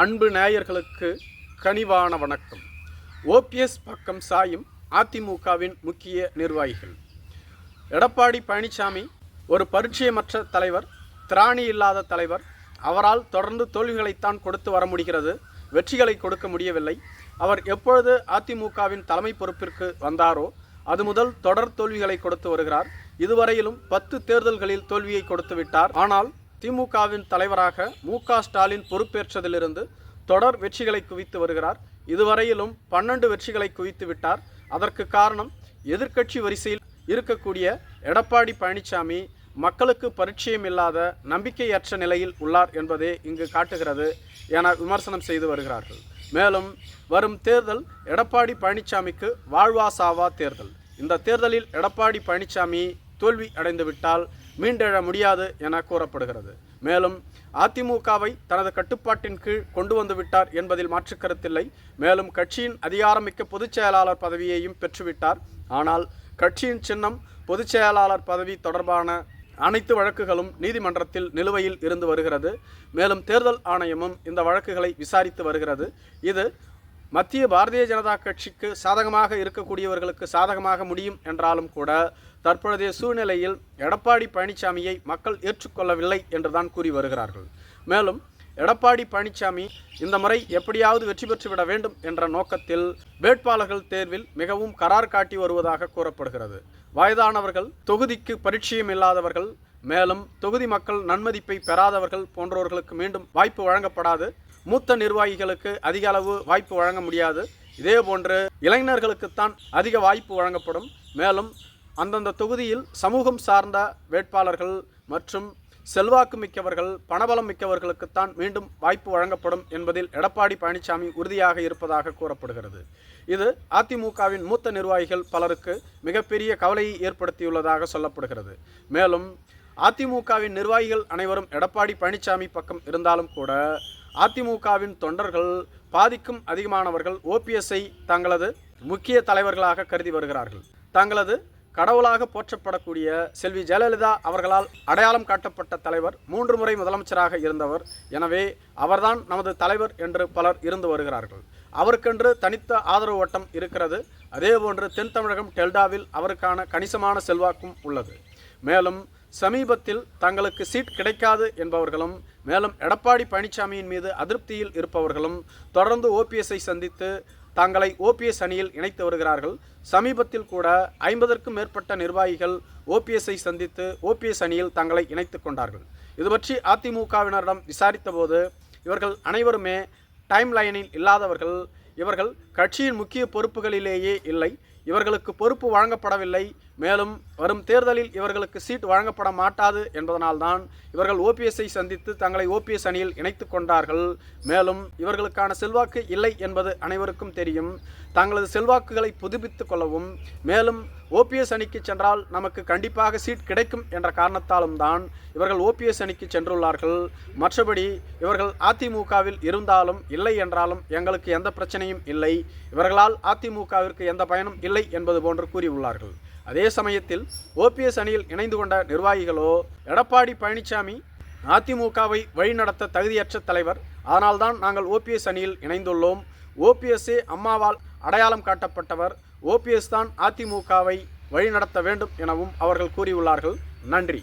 அன்பு நேயர்களுக்கு கனிவான வணக்கம். ஓபிஎஸ் பக்கம் சாயும் அதிமுகவின் முக்கிய நிர்வாகிகள். எடப்பாடி பழனிசாமி ஒரு பரிச்சயமற்ற தலைவர், திராணி இல்லாத தலைவர். அவரால் தொடர்ந்து தோல்விகளைத்தான் கொடுத்து வர முடிகிறது, வெற்றிகளை கொடுக்க முடியவில்லை. அவர் எப்பொழுது அதிமுகவின் தலைமை பொறுப்பிற்கு வந்தாரோ அது முதல் தொடர் தோல்விகளை கொடுத்து வருகிறார். இதுவரையிலும் 10 தேர்தல்களில் தோல்வியை கொடுத்து விட்டார். ஆனால் திமுகவின் தலைவராக மு.க. ஸ்டாலின் பொறுப்பேற்றதிலிருந்து தொடர் வெற்றிகளை குவித்து வருகிறார். இதுவரையிலும் 12 வெற்றிகளை குவித்து விட்டார். அதற்கு காரணம் எதிர்க்கட்சி வரிசையில் இருக்கக்கூடிய எடப்பாடி பழனிசாமி மக்களுக்கு பரிச்சயம் இல்லாத, நம்பிக்கையற்ற நிலையில் உள்ளார் என்பதே இங்கு காட்டுகிறது என விமர்சனம் செய்து வருகிறார்கள். மேலும் வரும் தேர்தல் எடப்பாடி பழனிசாமிக்கு வாழ்வா சாவா தேர்தல். இந்த தேர்தலில் எடப்பாடி பழனிசாமி தோல்வி அடைந்துவிட்டால் மீண்டெழ முடியாது என கூறப்படுகிறது. மேலும் அதிமுகவை தனது கட்டுப்பாட்டின் கீழ் கொண்டு வந்து விட்டார் என்பதில் மாற்று கருத்தில்லை. மேலும் கட்சியின் அதிகாரமிக்க பொதுச் செயலாளர் பதவியையும் பெற்றுவிட்டார். ஆனால் கட்சியின் சின்னம் பொதுச் செயலாளர் பதவி தொடர்பான அனைத்து வழக்குகளும் நீதிமன்றத்தில் நிலுவையில் இருந்து வருகிறது. மேலும் தேர்தல் ஆணையமும் இந்த வழக்குகளை விசாரித்து வருகிறது. இது மத்திய பாரதிய ஜனதா கட்சிக்கு சாதகமாக இருக்கக்கூடியவர்களுக்கு சாதகமாக முடியும் என்றாலும் கூட தற்பொழுதைய சூழ்நிலையில் எடப்பாடி பழனிசாமியை மக்கள் ஏற்றுக்கொள்ளவில்லை என்றுதான் கூறி வருகிறார்கள். மேலும் எடப்பாடி பழனிசாமி இந்த முறை எப்படியாவது வெற்றி பெற்றுவிட வேண்டும் என்ற நோக்கத்தில் வேட்பாளர்கள் தேர்வில் மிகவும் கரார் காட்டி வருவதாக கூறப்படுகிறது. வயதானவர்கள், தொகுதிக்கு பரிச்சயம் இல்லாதவர்கள், மேலும் தொகுதி மக்கள் நன்மதிப்பை பெறாதவர்கள் போன்றவர்களுக்கு மீண்டும் வாய்ப்பு வழங்கப்படாது. மூத்த நிர்வாகிகளுக்கு அதிக அளவு வாய்ப்பு வழங்க முடியாது. இதே போன்று இளைஞர்களுக்குத்தான் அதிக வாய்ப்பு வழங்கப்படும். மேலும் அந்தந்த தொகுதியில் சமூகம் சார்ந்த வேட்பாளர்கள் மற்றும் செல்வாக்கு மிக்கவர்கள், பணபலம் மிக்கவர்களுக்குத்தான் மீண்டும் வாய்ப்பு வழங்கப்படும் என்பதில் எடப்பாடி பழனிசாமி உறுதியாக இருப்பதாக கூறப்படுகிறது. இது அதிமுகவின் மூத்த நிர்வாகிகள் பலருக்கு மிகப்பெரிய கவலையை ஏற்படுத்தியுள்ளதாக சொல்லப்படுகிறது. மேலும் அதிமுகவின் நிர்வாகிகள் அனைவரும் எடப்பாடி பழனிசாமி பக்கம் இருந்தாலும் கூட அதிமுகவின் தொண்டர்கள் பாதிக்கும் அதிகமானவர்கள் ஓபிஎஸ்ஐ தங்களது முக்கிய தலைவர்களாக கருதி வருகிறார்கள். தங்களது கடவுளாக போற்றப்படக்கூடிய செல்வி ஜெயலலிதா அவர்களால் அடையாளம் காட்டப்பட்ட தலைவர், 3 முறை முதலமைச்சராக இருந்தவர். எனவே அவர்தான் நமது தலைவர் என்று பலர் இருந்து வருகிறார்கள். அவருக்கென்று தனித்த ஆதரவு வட்டம் இருக்கிறது. அதேபோன்று தென் தமிழகம் டெல்டாவில் அவருக்கான கணிசமான செல்வாக்கும் உள்ளது. மேலும் சமீபத்தில் தங்களுக்கு சீட் கிடைக்காது என்பவர்களும், மேலும் எடப்பாடி பழனிசாமியின் மீது அதிருப்தியில் இருப்பவர்களும் தொடர்ந்து ஓபிஎஸ்ஐ சந்தித்து தங்களை ஓபிஎஸ் அணியில் இணைத்து வருகிறார்கள். சமீபத்தில் கூட 50க்கும் மேற்பட்ட நிர்வாகிகள் ஓபிஎஸ்ஐ சந்தித்து ஓபிஎஸ் அணியில் தங்களை இணைத்து கொண்டார்கள். இது பற்றி அதிமுகவினரிடம் விசாரித்த போது இவர்கள் அனைவருமே டைம் லைனில் இல்லாதவர்கள். இவர்கள் கட்சியின் முக்கிய பொறுப்புகளிலேயே இல்லை. இவர்களுக்கு பொறுப்பு வழங்கப்படவில்லை. மேலும் வரும் தேர்தலில் இவர்களுக்கு சீட் வழங்கப்பட மாட்டாது என்பதனால்தான் இவர்கள் ஓபிஎஸ்ஐ சந்தித்து தங்களை ஓபிஎஸ் அணியில் இணைத்து கொண்டார்கள். மேலும் இவர்களுக்கான செல்வாக்கு இல்லை என்பது அனைவருக்கும் தெரியும். தங்களது செல்வாக்குகளை புதுப்பித்து கொள்ளவும், மேலும் ஓபிஎஸ் அணிக்கு சென்றால் நமக்கு கண்டிப்பாக சீட் கிடைக்கும் என்ற காரணத்தாலும் தான் இவர்கள் ஓபிஎஸ் அணிக்கு சென்றுள்ளார்கள். மற்றபடி இவர்கள் அதிமுகவில் இருந்தாலும் இல்லை என்றாலும் எங்களுக்கு எந்த பிரச்சனையும் இல்லை, இவர்களால் அதிமுகவிற்கு எந்த பயனும் இல்லை என்பது போன்று கூறியுள்ளார்கள். அதே சமயத்தில் ஓபிஎஸ் அணியில் இணைந்து கொண்ட நிர்வாகிகளோ எடப்பாடி பழனிசாமி அதிமுகவை வழிநடத்த தகுதியற்ற தலைவர், அதனால்தான் நாங்கள் ஓபிஎஸ் அணியில் இணைந்துள்ளோம், ஓபிஎஸ்ஏ அம்மாவால் அடையாளம் காட்டப்பட்டவர், ஓபிஎஸ் தான் அதிமுகவை வழிநடத்த வேண்டும் எனவும் அவர்கள் கூறியுள்ளார்கள். நன்றி.